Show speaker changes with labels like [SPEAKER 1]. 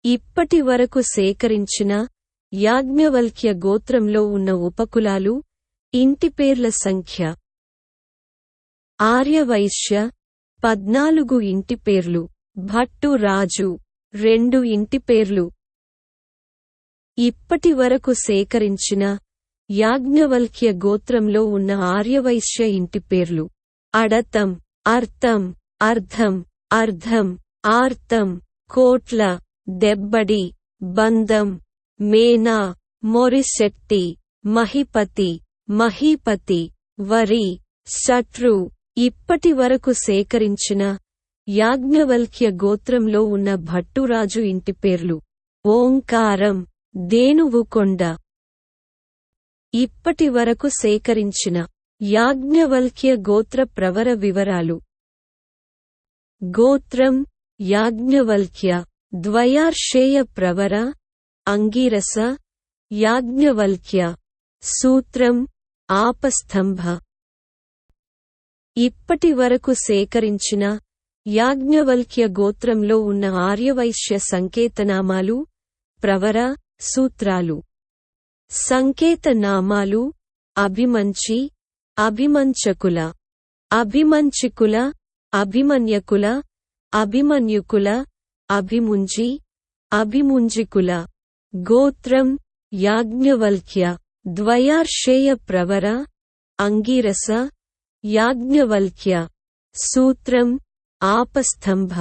[SPEAKER 1] ఇప్పటి వరకు సేకరించిన యాజ్ఞవల్క్య గోత్రంలో ఉన్న ఉపకులాలు, ఇంటిపేర్ల సంఖ్య. ఆర్యవైశ్య 14 ఇంటిపేర్లు. భట్టు రాజు 2 ఇంటిపేర్లు. ఇప్పటి వరకు సేకరించిన యాజ్ఞవల్క్య గోత్రంలో ఉన్న ఆర్యవైశ్య ఇంటిపేర్లు: అడతం, అర్థం, అర్ధం, అర్ధం, ఆర్తం, కోట్ల, దెబ్బడి, బందం, మేనా, మొరిశెట్టి, మహిపతి, మహీపతి, వరి, శట్రు. ఇప్పటి వరకు సేకరించిన యాజ్ఞవల్క్య గోత్రంలో ఉన్న భట్టురాజు ఇంటిపేర్లు: ఓంకారం, దేనువుకొండ. ఇప్పటి వరకు సేకరించిన యాజ్ఞవల్క్య గోత్ర ప్రవర వివరాలు: గోత్రం యాజ్ఞవల్క్య, ద్వయార్షేయ ప్రవర అంగీరస యాజ్ఞవల్క్య. సూత్రం ఆపస్తంభ. ఇప్పటి వరకు సేకరించిన యాజ్ఞవల్క్య గోత్రంలో ఉన్న ఆర్యవైశ్య సంకేతనామాలు, ప్రవర, సూత్రాలు. సంకేతనామాలు: అభిమంచి, అభిమంచకుల, అభిమంచికుల, అభిమన్యకుల, అభిమన్యుకుల, అభిముంజి, అభిముంజికుల. గోత్రం యాజ్ఞవల్క్య, ద్వయార్షేయ ప్రవర అంగీరస యాజ్ఞవల్క్య. సూత్రం ఆపస్తంభ.